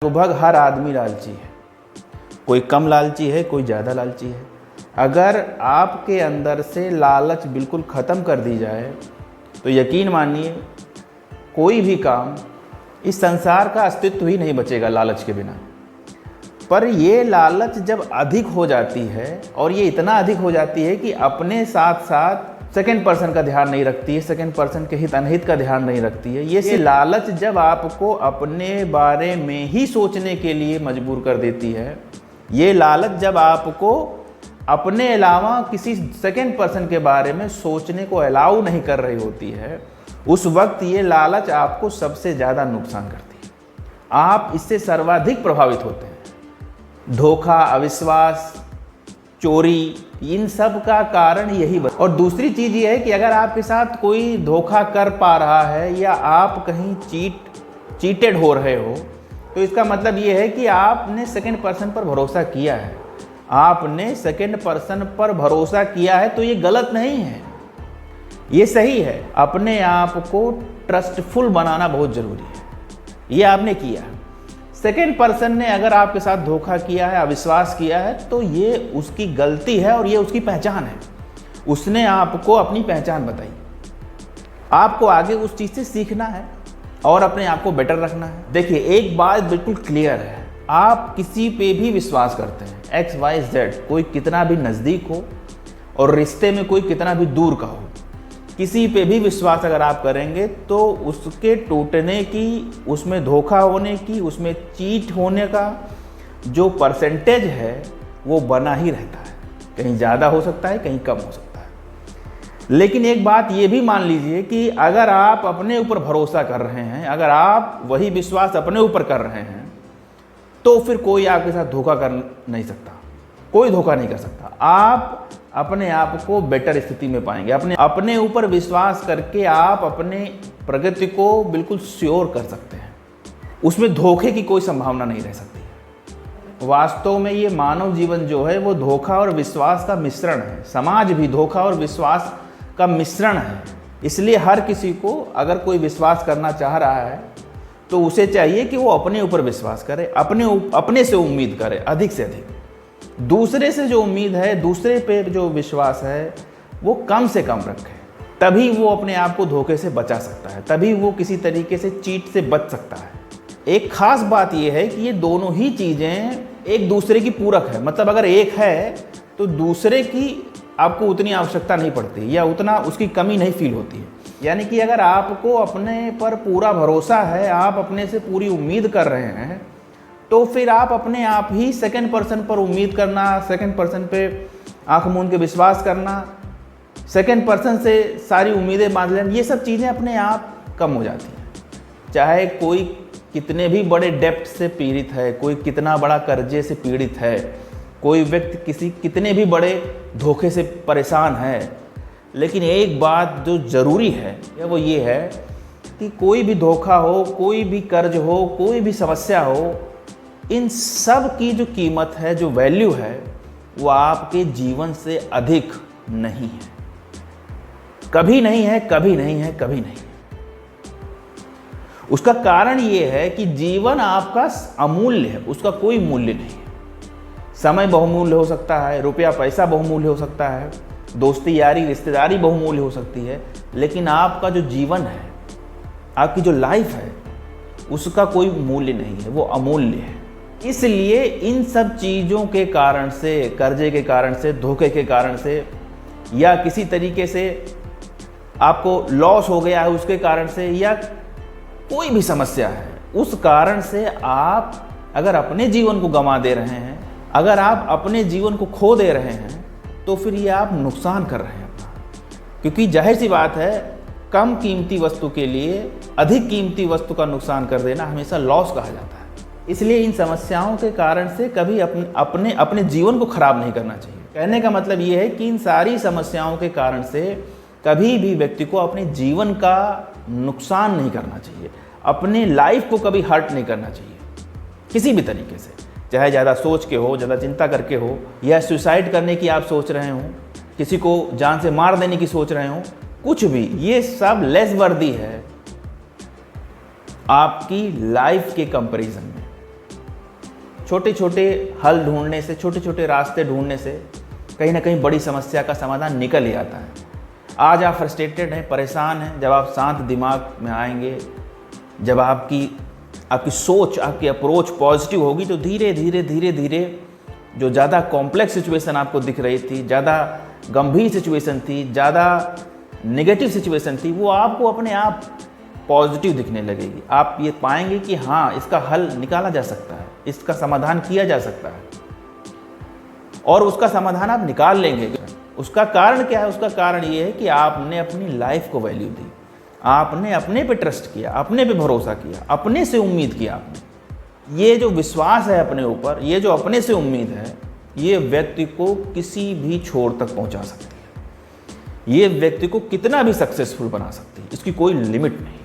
लगभग हर आदमी लालची है, कोई कम लालची है, कोई ज़्यादा लालची है। अगर आपके अंदर से लालच बिल्कुल ख़त्म कर दी जाए तो यकीन मानिए कोई भी काम, इस संसार का अस्तित्व ही नहीं बचेगा लालच के बिना। पर ये लालच जब अधिक हो जाती है और ये इतना अधिक हो जाती है कि अपने साथ साथ सेकंड पर्सन का ध्यान नहीं रखती है, सेकंड पर्सन के हित अनहित का ध्यान नहीं रखती है। ये लालच जब आपको अपने बारे में ही सोचने के लिए मजबूर कर देती है, ये लालच जब आपको अपने अलावा किसी सेकंड पर्सन के बारे में सोचने को अलाउ नहीं कर रही होती है, उस वक्त ये लालच आपको सबसे ज़्यादा नुकसान करती है। आप इससे सर्वाधिक प्रभावित होते हैं। धोखा, अविश्वास, चोरी, इन सब का कारण यही और दूसरी चीज़ ये है कि अगर आपके साथ कोई धोखा कर पा रहा है या आप कहीं चीटेड हो रहे हो, तो इसका मतलब ये है कि आपने सेकंड पर्सन पर भरोसा किया है। आपने सेकंड पर्सन पर भरोसा किया है तो ये गलत नहीं है, ये सही है। अपने आप को ट्रस्टफुल बनाना बहुत ज़रूरी है। ये आपने किया है। सेकेंड पर्सन ने अगर आपके साथ धोखा किया है, अविश्वास किया है, तो ये उसकी गलती है और ये उसकी पहचान है। उसने आपको अपनी पहचान बताई। आपको आगे उस चीज़ से सीखना है और अपने आप को बेटर रखना है। देखिए, एक बात बिल्कुल क्लियर है, आप किसी पे भी विश्वास करते हैं, एक्स वाई जेड, कोई कितना भी नज़दीक हो और रिश्ते में कोई कितना भी दूर का हो, किसी पे भी विश्वास अगर आप करेंगे तो उसके टूटने की, उसमें धोखा होने की, उसमें चीट होने का जो परसेंटेज है वो बना ही रहता है। कहीं ज़्यादा हो सकता है, कहीं कम हो सकता है। लेकिन एक बात ये भी मान लीजिए कि अगर आप अपने ऊपर भरोसा कर रहे हैं, अगर आप वही विश्वास अपने ऊपर कर रहे हैं, तो फिर कोई आपके साथ धोखा कर नहीं सकता, कोई धोखा नहीं कर सकता। आप अपने आप को बेटर स्थिति में पाएंगे। अपने ऊपर विश्वास करके आप अपने प्रगति को बिल्कुल श्योर कर सकते हैं। उसमें धोखे की कोई संभावना नहीं रह सकती। वास्तव में ये मानव जीवन जो है वो धोखा और विश्वास का मिश्रण है। समाज भी धोखा और विश्वास का मिश्रण है। इसलिए हर किसी को अगर कोई विश्वास करना चाह रहा है तो उसे चाहिए कि वो अपने ऊपर विश्वास करे, अपने से उम्मीद करे अधिक से अधिक। दूसरे से जो उम्मीद है, दूसरे पे जो विश्वास है, वो कम से कम रखे। तभी वो अपने आप को धोखे से बचा सकता है, तभी वो किसी तरीके से चीट से बच सकता है। एक खास बात ये है कि ये दोनों ही चीज़ें एक दूसरे की पूरक है। मतलब अगर एक है तो दूसरे की आपको उतनी आवश्यकता नहीं पड़ती या उतना उसकी कमी नहीं फील होती है। यानी कि अगर आपको अपने पर पूरा भरोसा है, आप अपने से पूरी उम्मीद कर रहे हैं, तो फिर आप अपने आप ही सेकंड पर्सन पर उम्मीद करना, सेकंड पर्सन पे आंख मूंद के विश्वास करना, सेकंड पर्सन से सारी उम्मीदें बांध लेना, ये सब चीज़ें अपने आप कम हो जाती हैं। चाहे कोई कितने भी बड़े डेप्थ से पीड़ित है, कोई कितना बड़ा कर्जे से पीड़ित है, कोई व्यक्ति कितने भी बड़े धोखे से परेशान है, लेकिन एक बात जो ज़रूरी है वो ये है कि कोई भी धोखा हो, कोई भी कर्ज हो, कोई भी समस्या हो, इन सब की जो कीमत है, जो वैल्यू है, वो आपके जीवन से अधिक नहीं है। कभी नहीं है, कभी नहीं है, कभी नहीं। उसका कारण ये है कि जीवन आपका अमूल्य है, उसका कोई मूल्य नहीं है। समय बहुमूल्य हो सकता है, रुपया पैसा बहुमूल्य हो सकता है, दोस्ती यारी रिश्तेदारी बहुमूल्य हो सकती है, लेकिन आपका जो जीवन है, आपकी जो लाइफ है, उसका कोई मूल्य नहीं है, वो अमूल्य है। इसलिए इन सब चीज़ों के कारण से, कर्जे के कारण से, धोखे के कारण से, या किसी तरीके से आपको लॉस हो गया है उसके कारण से, या कोई भी समस्या है, उस कारण से आप अगर अपने जीवन को गंवा दे रहे हैं, अगर आप अपने जीवन को खो दे रहे हैं, तो फिर ये आप नुकसान कर रहे हैं अपना। क्योंकि जाहिर सी बात है, कम कीमती वस्तु के लिए अधिक कीमती वस्तु का नुकसान कर देना हमेशा लॉस कहा जाता है। इसलिए इन समस्याओं के कारण से कभी अपने जीवन को खराब नहीं करना चाहिए। कहने का मतलब ये है कि इन सारी समस्याओं के कारण से कभी भी व्यक्ति को अपने जीवन का नुकसान नहीं करना चाहिए, अपने लाइफ को कभी हर्ट नहीं करना चाहिए किसी भी तरीके से। चाहे ज़्यादा सोच के हो, ज़्यादा चिंता करके हो, या सुसाइड करने की आप सोच रहे हो, किसी को जान से मार देने की सोच रहे हो, कुछ भी, ये सब लेस वर्दी है आपकी लाइफ के कंपैरिजन में। छोटे छोटे हल ढूंढने से, छोटे छोटे रास्ते ढूंढने से कहीं ना कहीं बड़ी समस्या का समाधान निकल ही आता है। आज आप फ्रस्ट्रेटेड हैं, परेशान हैं, जब आप शांत दिमाग में आएंगे, जब आपकी सोच, आपकी अप्रोच पॉजिटिव होगी, तो धीरे धीरे धीरे धीरे जो ज़्यादा कॉम्प्लेक्स सिचुएशन आपको दिख रही थी, ज़्यादा गंभीर सिचुएशन थी, ज़्यादा नेगेटिव सिचुएशन थी, वो आपको अपने आप पॉजिटिव दिखने लगेगी। आप ये पाएंगे कि हाँ, इसका हल निकाला जा सकता है, इसका समाधान किया जा सकता है, और उसका समाधान आप निकाल लेंगे। उसका कारण क्या है? उसका कारण ये है कि आपने अपनी लाइफ को वैल्यू दी, आपने अपने पे ट्रस्ट किया, अपने पे भरोसा किया, अपने से उम्मीद किया आपने। ये जो विश्वास है अपने ऊपर, ये जो अपने से उम्मीद है, ये व्यक्ति को किसी भी छोर तक पहुंचा सकती है। ये व्यक्ति को कितना भी सक्सेसफुल बना सकती है, इसकी कोई लिमिट नहीं।